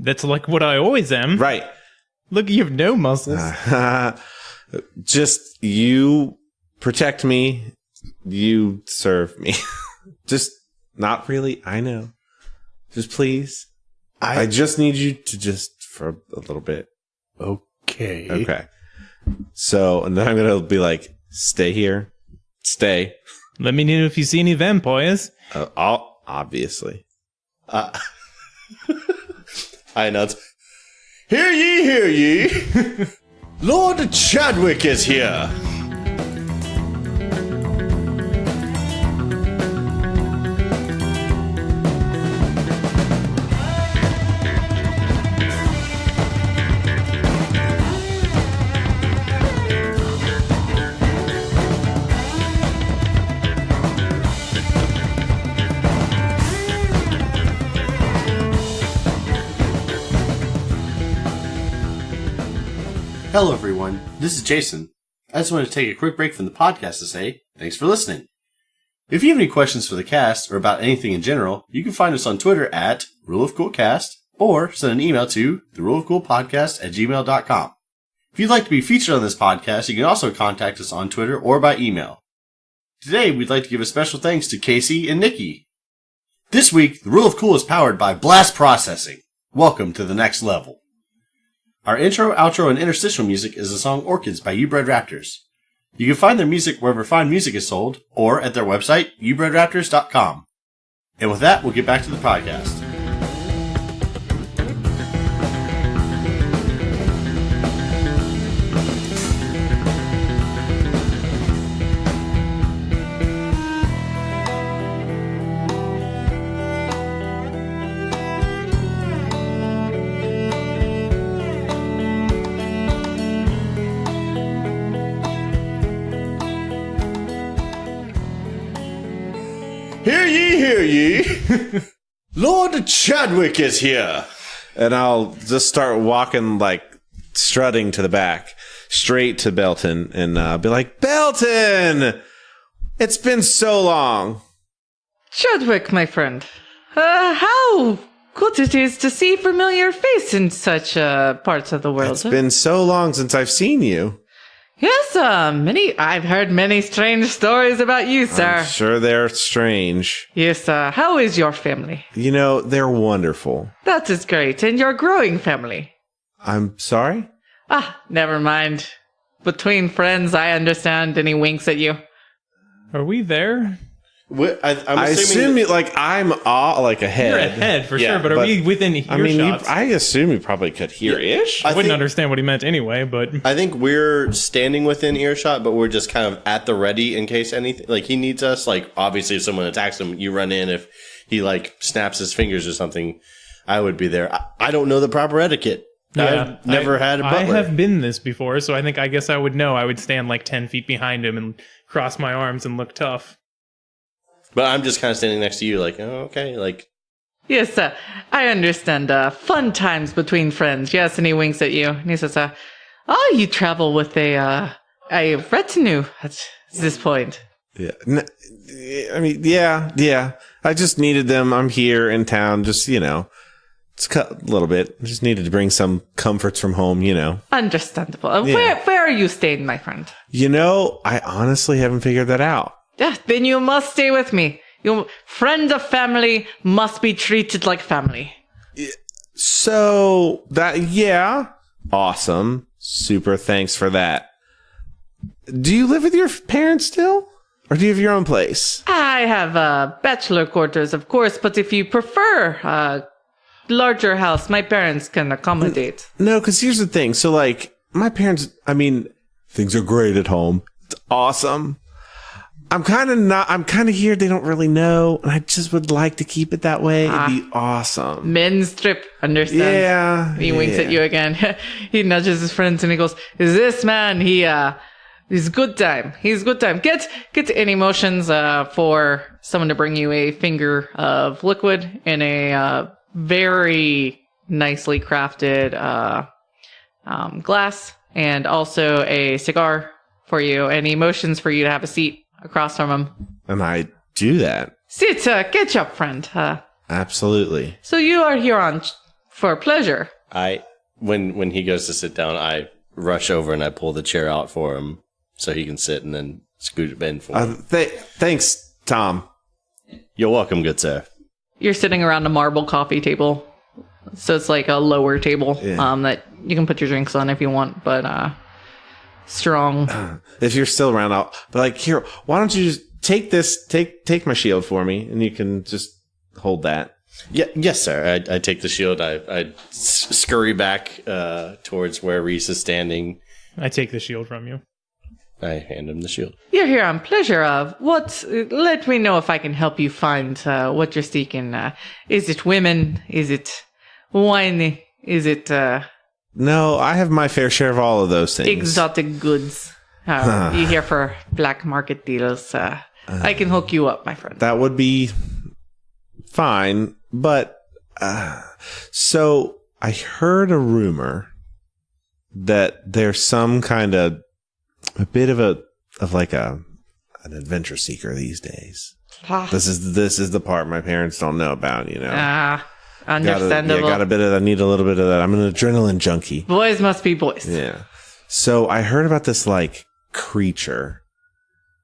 Speaker 4: That's like what I always am.
Speaker 6: Right.
Speaker 4: Look, you have no muscles.
Speaker 6: Just you protect me. You serve me. Just not really. I know. Just please. I just need you to just for a little bit.
Speaker 3: Okay.
Speaker 6: Okay. So, and then I'm going to be like, stay here. Stay.
Speaker 4: Let me know if you see any vampires.
Speaker 6: Obviously.
Speaker 3: I know. Hear ye, hear ye.
Speaker 6: Lord Chadwick is here.
Speaker 1: Hello, everyone. This is Jason. I just wanted to take a quick break from the podcast to say thanks for listening. If you have any questions for the cast or about anything in general, you can find us on Twitter at RuleOfCoolCast or send an email to theruleofcoolpodcast@gmail.com. If you'd like to be featured on this podcast, you can also contact us on Twitter or by email. Today, we'd like to give a special thanks to Casey and Nikki. This week, the Rule of Cool is powered by Blast Processing. Welcome to the next level. Our intro, outro, and interstitial music is the song Orchids by You Bred Raptors. You can find their music wherever fine music is sold, or at their website, youbredraptors.com. And with that, we'll get back to the podcast.
Speaker 6: Hear ye. Lord Chadwick is here. And I'll just start walking, like, strutting to the back, straight to Belton, and be like, Belton! It's been so long.
Speaker 2: Chadwick, my friend. How good it is to see familiar face in such parts of the world.
Speaker 6: It's been so long since I've seen you.
Speaker 2: Yes, I've heard many strange stories about you, sir.
Speaker 6: I'm sure they're strange.
Speaker 2: Yes, how is your family?
Speaker 6: You know, they're wonderful.
Speaker 2: That is great, and your growing family.
Speaker 6: I'm sorry?
Speaker 2: Never mind. Between friends, I understand, and he winks at you.
Speaker 4: Are we there?
Speaker 1: I'm
Speaker 6: I assume I'm ahead.
Speaker 4: You're ahead for
Speaker 6: Yeah,
Speaker 4: sure, but are we within earshot?
Speaker 6: I assume you probably could hear-ish.
Speaker 4: I wouldn't understand what he meant anyway, but...
Speaker 3: I think we're standing within earshot, but we're just kind of at the ready in case anything, like, he needs us. Like, obviously, if someone attacks him, you run in. If he, like, snaps his fingers or something, I would be there. I don't know the proper etiquette.
Speaker 4: Yeah,
Speaker 3: I've never had a butler.
Speaker 4: I have been this before, so I guess I would know. I would stand, like, 10 feet behind him and cross my arms and look tough.
Speaker 3: But I'm just kind of standing next to you, like, oh, okay, like...
Speaker 2: Yes, I understand. Fun times between friends. Yes, and he winks at you. And he says, you travel with a retinue at this point.
Speaker 6: Yeah. Yeah. I just needed them. I'm here in town. Just, it's cut a little bit. I just needed to bring some comforts from home,
Speaker 2: Understandable.
Speaker 6: Yeah.
Speaker 2: Where are you staying, my friend?
Speaker 6: I honestly haven't figured that out.
Speaker 2: Yeah, then you must stay with me. Friend of family must be treated like family.
Speaker 6: So, awesome. Super thanks for that. Do you live with your parents still? Or do you have your own place?
Speaker 2: I have bachelor quarters, of course, but if you prefer a larger house, my parents can accommodate.
Speaker 6: No, because here's the thing. So, my parents, things are great at home. It's awesome. I'm kind of here. They don't really know. And I just would like to keep it that way. It'd be awesome.
Speaker 2: Men's trip, understand?
Speaker 6: Yeah.
Speaker 2: He winks at you again. He nudges his friends and he goes, is this man, he's good time. He's good time. Get any motions for someone to bring you a finger of liquid in a very nicely crafted glass, and also a cigar for you, and emotions for you to have a seat across from him.
Speaker 6: And I do that.
Speaker 2: Sit, catch up, friend.
Speaker 6: Absolutely.
Speaker 2: So you are here for pleasure.
Speaker 3: When he goes to sit down, I rush over and I pull the chair out for him so he can sit, and then scoot it in for him.
Speaker 6: Thanks, Tom.
Speaker 3: You're welcome, good sir.
Speaker 2: You're sitting around a marble coffee table. So it's like a lower table that you can put your drinks on if you want, but strong.
Speaker 6: If you're still around, I'll be here, why don't you just take this, take my shield for me, and you can just hold that.
Speaker 3: Yeah, yes, sir. I take the shield. I scurry back towards where Rhys is standing,
Speaker 4: I take the shield from you.
Speaker 3: I hand him the shield.
Speaker 2: You're here on pleasure of. Let me know if I can help you find what you're seeking. Is it women? Is it wine? Is it
Speaker 6: No, I have my fair share of all of those things.
Speaker 2: exotic goods? You here for black market deals? I can hook you up, my friend.
Speaker 6: That would be fine, but so I heard a rumor that there's some kind of a bit of an adventure seeker these days. This is the part my parents don't know about, you know.
Speaker 2: Understandable.
Speaker 6: I need a little bit of that. I'm an adrenaline junkie.
Speaker 2: Boys must be boys.
Speaker 6: Yeah. So I heard about this like creature,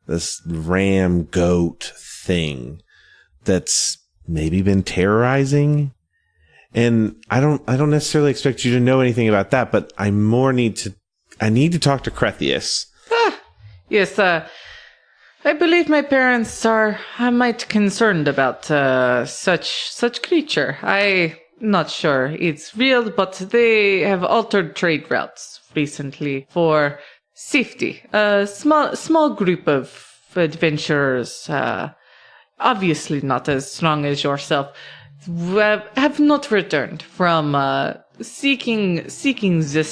Speaker 6: this ram goat thing that's maybe been terrorizing. And I don't necessarily expect you to know anything about that, but I need to talk to Crethius.
Speaker 2: Yes, I believe my parents are might concerned about such creature. I'm not sure it's real, but they have altered trade routes recently for safety. A small group of adventurers, obviously not as strong as yourself, have not returned from seeking the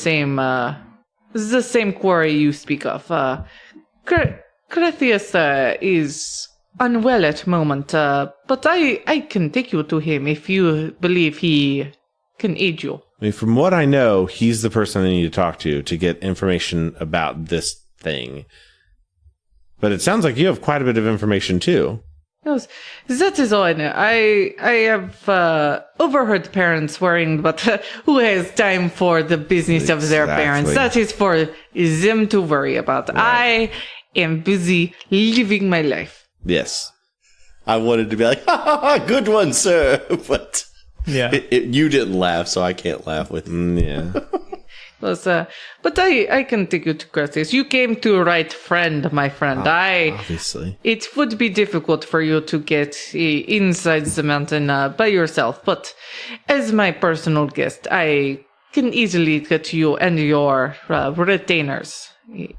Speaker 2: same quarry you speak of. Crethius is unwell at the moment, but I can take you to him if you believe he can aid you.
Speaker 6: I mean, from what I know, he's the person I need to talk to get information about this thing. But it sounds like you have quite a bit of information too.
Speaker 2: Yes, that is all I know. I have overheard parents worrying about who has time for the business of their parents. That is for them to worry about. Right. I am busy living my life.
Speaker 3: Yes. I wanted to be like, ha ha ha, good one, sir. But
Speaker 4: yeah,
Speaker 3: you didn't laugh, so I can't laugh with you.
Speaker 6: Yeah.
Speaker 2: But I can take you to Crethius. You came to a right friend, my friend.
Speaker 6: Obviously.
Speaker 2: It would be difficult for you to get inside the mountain by yourself, but as my personal guest, I can easily get you and your retainers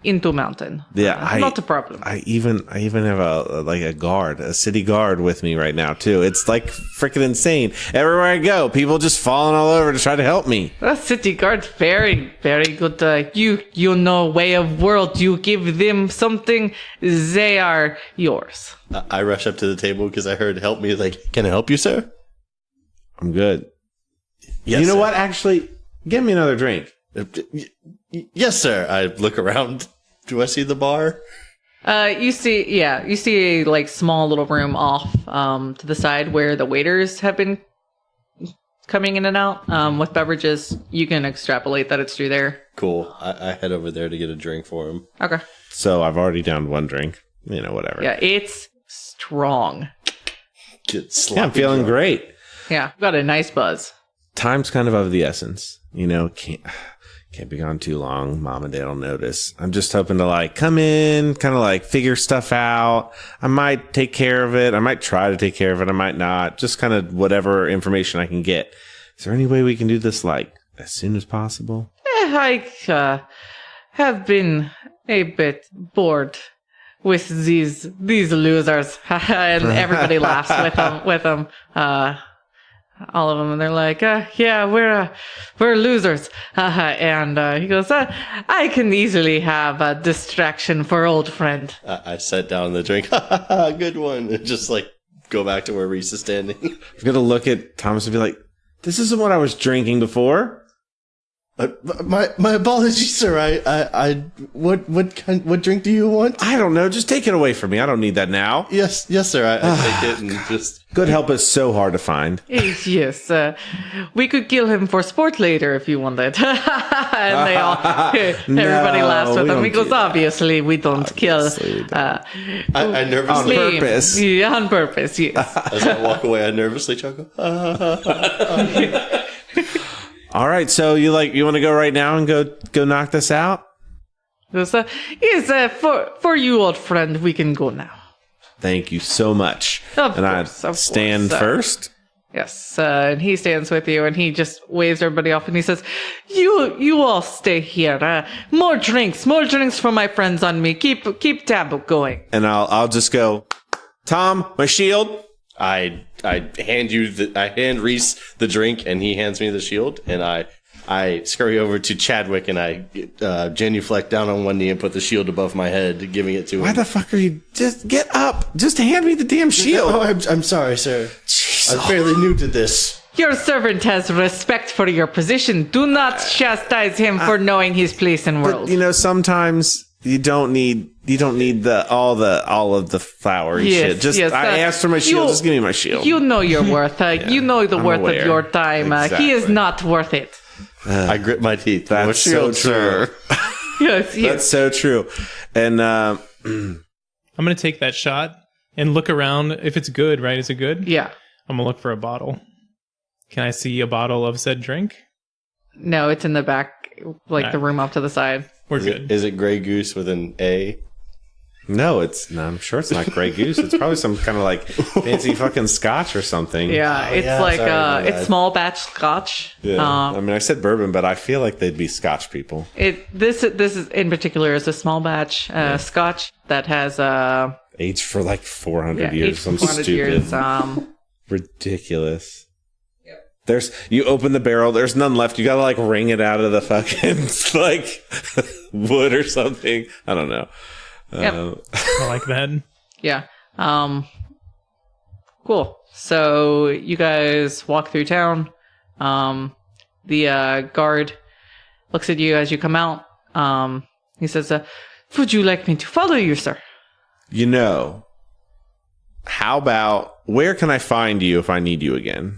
Speaker 2: into mountain.
Speaker 6: Yeah,
Speaker 2: not a problem.
Speaker 6: I even have a city guard with me right now too. It's like freaking insane. Everywhere I go, people just falling all over to try to help me.
Speaker 2: A city guard, very, very good. You know way of world. You give them something, they are yours.
Speaker 3: I rush up to the table because I heard help me. Like, can I help you, sir?
Speaker 6: I'm good.
Speaker 3: Yes,
Speaker 6: you know
Speaker 3: sir.
Speaker 6: what? Actually, give me another drink.
Speaker 3: Yes, sir. I look around. Do I see the bar?
Speaker 2: You see a like small little room off to the side where the waiters have been coming in and out with beverages. You can extrapolate that it's through there.
Speaker 3: Cool. I head over there to get a drink for him.
Speaker 2: Okay.
Speaker 6: So I've already downed one drink. You know, whatever.
Speaker 2: Yeah, it's strong.
Speaker 6: I'm feeling great.
Speaker 2: Yeah, got a nice buzz.
Speaker 6: Time's kind of the essence. You know, can't be gone too long. Mom and Dad will notice. I'm just hoping to like come in, kind of like figure stuff out. I might take care of it. I might try to take care of it. I might not. Just kind of whatever information I can get. Is there any way we can do this like as soon as possible?
Speaker 2: I have been a bit bored with these losers, and everybody laughs with them. All of them, and they're like, yeah, we're losers. And he goes, I can easily have a distraction for old friend.
Speaker 3: I set down the drink. Good one. And just like go back to where Rhys is standing.
Speaker 6: I'm going to look at Thomas and be like, this isn't what I was drinking before.
Speaker 3: My apologies, sir. What drink do you want?
Speaker 6: I don't know. Just take it away from me. I don't need that now.
Speaker 3: Yes, sir. I take it and just.
Speaker 6: Good help is so hard to find.
Speaker 2: Yes, we could kill him for sport later if you wanted. And they all, everybody laughs with him. He goes, obviously, we don't kill.
Speaker 3: I nervously.
Speaker 6: On purpose.
Speaker 2: Yeah, on purpose, yes.
Speaker 3: As I walk away, I nervously chuckle.
Speaker 6: All right, so you want to go right now and go knock this out?
Speaker 2: Yes, for you, old friend, we can go now.
Speaker 6: Thank you so much.
Speaker 2: Of
Speaker 6: and
Speaker 2: course,
Speaker 6: I stand first.
Speaker 2: Yes, and he stands with you, and he just waves everybody off, and he says, "You all stay here. More drinks for my friends on me. Keep tab going."
Speaker 6: And I'll just go, Tom, my shield.
Speaker 3: I hand Rhys the drink, and he hands me the shield, and I scurry over to Chadwick, and I genuflect down on one knee and put the shield above my head, giving it to him.
Speaker 6: Why the fuck are you? Just get up. Just hand me the damn shield.
Speaker 3: Oh, I'm sorry, sir.
Speaker 6: Jeez.
Speaker 3: I'm fairly new to this.
Speaker 2: Your servant has respect for your position. Do not chastise him for knowing his place in world.
Speaker 6: But sometimes you don't need all of the flowery shit. Just I asked for my shield. Just give me my shield.
Speaker 2: You know your worth. You know the worth of your time.
Speaker 6: Exactly.
Speaker 2: He is not worth it.
Speaker 3: I grit my teeth.
Speaker 6: That's so true.
Speaker 2: Yes,
Speaker 6: That's so true. And
Speaker 4: I'm gonna take that shot and look around. If it's good, right? Is it good?
Speaker 2: Yeah.
Speaker 4: I'm gonna look for a bottle. Can I see a bottle of said drink?
Speaker 2: No, it's in the back, the room off to the side.
Speaker 4: We're good.
Speaker 3: Is it Grey Goose with an A?
Speaker 6: no, I'm sure it's not Grey Goose. It's probably some kind of like fancy fucking scotch or something.
Speaker 2: Yeah, it's it's small batch scotch.
Speaker 6: Yeah. I mean, I said bourbon, but I feel like they'd be scotch people.
Speaker 2: This is in particular is a small batch scotch that has
Speaker 6: Aged for like 400 years.
Speaker 2: aged
Speaker 6: Some
Speaker 2: 400
Speaker 6: stupid.
Speaker 2: years.
Speaker 6: Ridiculous. You open the barrel, there's none left. You gotta wring it out of the fucking wood or something. I don't know.
Speaker 4: I like that.
Speaker 2: Yeah. Cool. So you guys walk through town. The guard looks at you as you come out. He says, "Would you like me to follow you, sir?"
Speaker 6: How about, where can I find you if I need you again?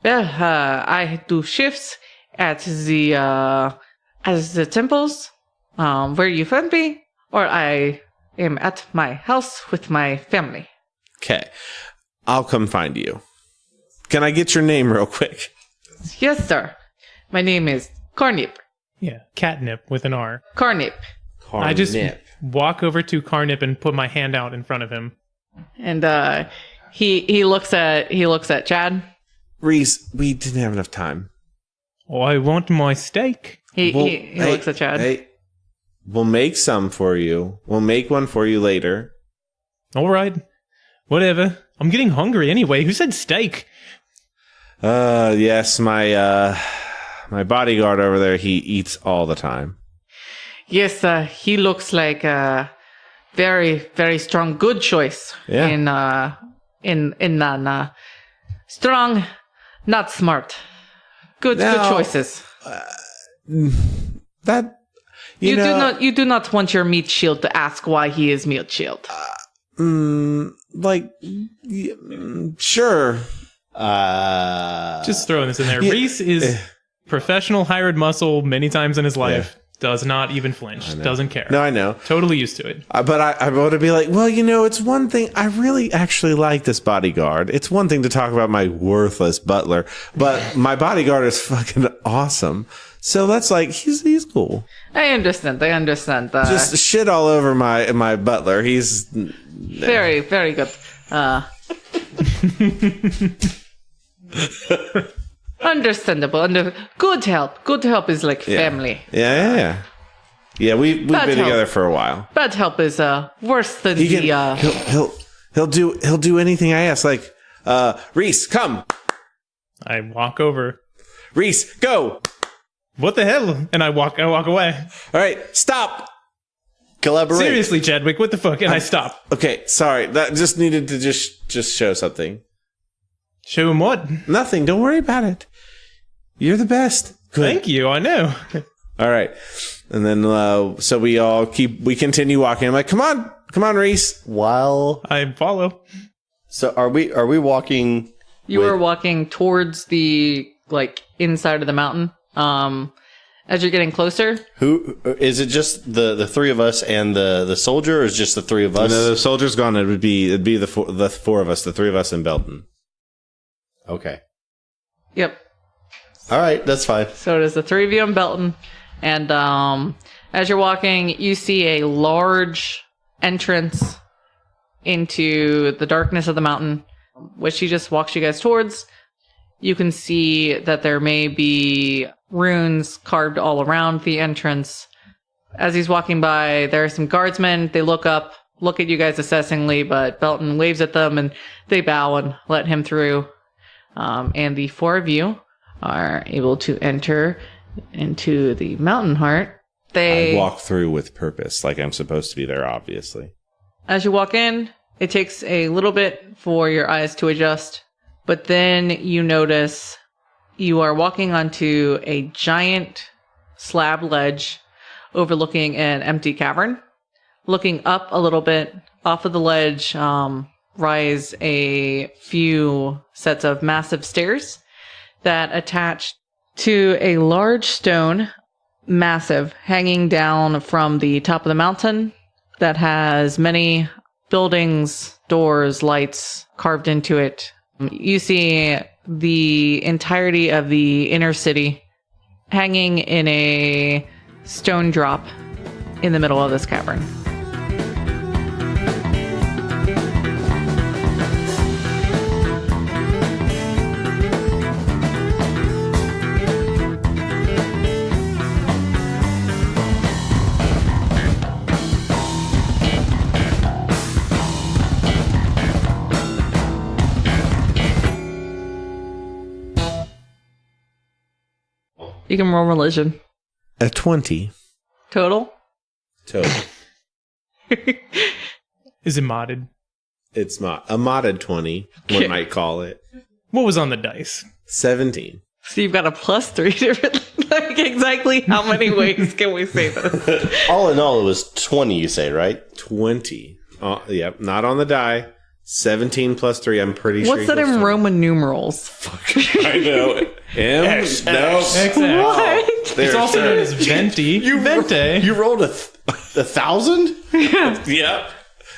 Speaker 2: Well, I do shifts at the temples, where you find me, or I am at my house with my family.
Speaker 6: Okay. I'll come find you. Can I get your name real quick?
Speaker 2: Yes, sir. My name is Carnip.
Speaker 4: Yeah, catnip with an R.
Speaker 2: Carnip.
Speaker 4: I just walk over to Carnip and put my hand out in front of him.
Speaker 2: And he looks at Chad.
Speaker 6: Rhys, we didn't have enough time.
Speaker 4: Oh, I want my steak.
Speaker 2: He looks at Chad.
Speaker 6: Hey, we'll make some for you. We'll make one for you later.
Speaker 4: All right. Whatever. I'm getting hungry anyway. Who said steak?
Speaker 6: Yes, my bodyguard over there, he eats all the time.
Speaker 2: Yes, he looks like a very, very strong, good choice.
Speaker 6: Yeah.
Speaker 2: Strong, not smart. Good choices.
Speaker 6: That you
Speaker 2: do not want your meat shield to ask why he is meat shield.
Speaker 6: Sure.
Speaker 4: Just throwing this in there. Rhys is professional hired muscle many times in his life.
Speaker 6: Yeah.
Speaker 4: Does not even flinch. Doesn't care.
Speaker 6: No, I know.
Speaker 4: Totally used to it.
Speaker 6: But I want to be like, well, it's one thing. I really actually like this bodyguard. It's one thing to talk about my worthless butler, but my bodyguard is fucking awesome. So that's he's cool.
Speaker 2: I understand.
Speaker 6: Just shit all over my butler. He's
Speaker 2: very, very good. Understandable. Good help. Good help is like family.
Speaker 6: Yeah. Yeah, we've been together for a while.
Speaker 2: Bad help is worse than
Speaker 6: he'll do anything I ask. Rhys, come.
Speaker 4: I walk over.
Speaker 6: Rhys, go.
Speaker 4: What the hell? And I walk away.
Speaker 6: All right, stop.
Speaker 3: Collaborate.
Speaker 4: Seriously, Chadwick, what the fuck? And I stop.
Speaker 6: Okay, sorry. That just needed to just show something.
Speaker 4: Show him what?
Speaker 6: Nothing. Don't worry about it. You're the best. Good.
Speaker 4: Thank you. I know.
Speaker 6: All right. And then, so we continue walking. I'm like, come on, Rhys.
Speaker 3: While
Speaker 4: I follow.
Speaker 3: So are we walking?
Speaker 2: You are walking towards the inside of the mountain. As you're getting closer.
Speaker 3: Who is it? Just the three of us and the soldier, or is it just the three of us?
Speaker 6: No, the soldier's gone. It'd be the four of us, the three of us in Belton.
Speaker 3: Okay.
Speaker 2: Yep.
Speaker 3: All right, that's fine.
Speaker 2: So it is the three of you in Belton, and as you're walking, you see a large entrance into the darkness of the mountain, which he just walks you guys towards. You can see that there may be runes carved all around the entrance. As he's walking by, there are some guardsmen. They look up, look at you guys assessingly, but Belton waves at them and they bow and let him through. And the 4 of you are able to enter into the Mountain Heart.
Speaker 6: I walk through with purpose, like I'm supposed to be there, obviously.
Speaker 2: As you walk in, it takes a little bit for your eyes to adjust, but then you notice you are walking onto a giant slab ledge overlooking an empty cavern. Looking up a little bit, off of the ledge, rise a few sets of massive stairs that attach to a large stone, massive, hanging down from the top of the mountain that has many buildings, doors, lights carved into it. You see the entirety of the inner city hanging in a stone drop in the middle of this cavern. You can roll religion.
Speaker 6: A 20.
Speaker 2: Total?
Speaker 6: Total.
Speaker 4: Is it modded?
Speaker 6: It's a modded 20, one might call it.
Speaker 4: What was on the dice?
Speaker 6: 17.
Speaker 2: So you've got a +3 different. Like, exactly how many ways can we say this?
Speaker 1: All in all, it was 20, you say, right?
Speaker 6: 20. Yep, not on the die. 17 plus 3, I'm pretty sure.
Speaker 2: What's that in Roman numerals?
Speaker 6: I know.
Speaker 1: X,
Speaker 6: No.
Speaker 4: X.
Speaker 2: What?
Speaker 4: It's also known as Venti. Vente.
Speaker 1: You rolled a 1,000?
Speaker 6: Yep.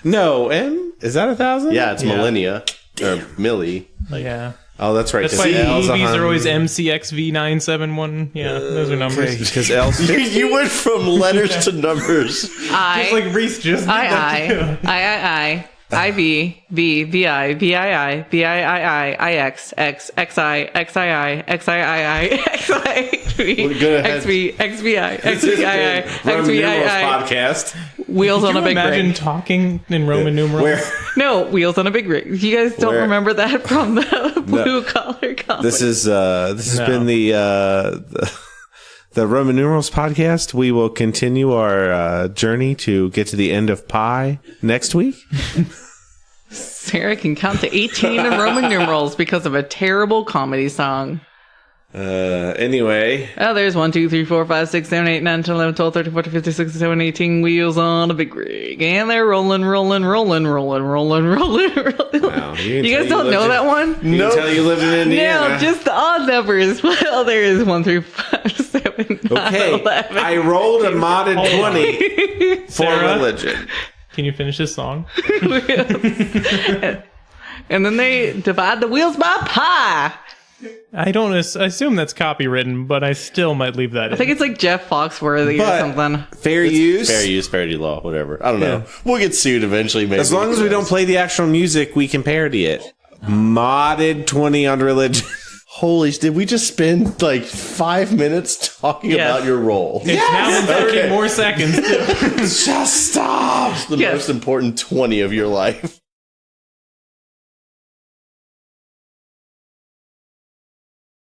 Speaker 6: No, M? Is that 1,000?
Speaker 1: Yeah, it's
Speaker 4: Yeah.
Speaker 1: millennia. Or milli.
Speaker 4: Yeah.
Speaker 6: Oh, that's right.
Speaker 4: That's why
Speaker 6: L's
Speaker 4: movies are always
Speaker 6: 100.
Speaker 4: MCXV971. Yeah, those are numbers.
Speaker 6: Because L's
Speaker 1: You went from letters to numbers.
Speaker 4: Just like Rhys just did that too.
Speaker 2: I, V, V, VI, VII, VII, IX, X, XI, XII, XII, XI,
Speaker 1: Well, go ahead.
Speaker 2: XV, XVI,
Speaker 6: This is
Speaker 2: XVI,
Speaker 6: the Roman numerals
Speaker 2: XVI,
Speaker 6: podcast.
Speaker 2: Wheels
Speaker 4: Can
Speaker 2: on a
Speaker 4: you
Speaker 2: big
Speaker 4: imagine
Speaker 2: rig.
Speaker 4: talking in Roman numerals?
Speaker 6: Where?
Speaker 2: No, Wheels on a big rig. You guys don't
Speaker 6: Where?
Speaker 2: remember that from the Blue Collar College?
Speaker 6: This has been the Roman numerals podcast. We will continue our journey to get to the end of pi next week.
Speaker 2: Sarah can count to 18 in Roman numerals because of a terrible comedy song.
Speaker 6: Anyway.
Speaker 2: Oh, there's 1, 2, 3, 4, 5, 6, 7, 8, 9, 10, 11, 12, 13, 14, 15, 16, 17, 18 wheels on a big rig. And they're rolling.
Speaker 6: Wow,
Speaker 2: You guys don't know that one?
Speaker 6: You can tell you lived in Indiana.
Speaker 2: No, just the odd numbers. Well, there is 1 through 5, 7, 9,
Speaker 6: Okay,
Speaker 2: 11.
Speaker 6: I rolled a modded 20 for
Speaker 4: Sarah?
Speaker 6: religion.
Speaker 4: Can you finish this song?
Speaker 2: And then they divide the wheels by pi.
Speaker 4: I assume that's copywritten, but I still might leave that
Speaker 2: I think it's like Jeff Foxworthy or
Speaker 6: But
Speaker 2: something.
Speaker 6: fair use.
Speaker 1: Fair use, parody law, whatever. I don't know. We'll get sued eventually, maybe.
Speaker 6: As long as we don't play the actual music, we can parody it. Modded 20 on religion.
Speaker 1: Holy, did we just spend like 5 minutes talking
Speaker 2: Yes.
Speaker 1: about your role?
Speaker 4: It's now been 30 more seconds.
Speaker 6: Just stop.
Speaker 1: It's the
Speaker 2: Yes.
Speaker 1: most important 20 of your life.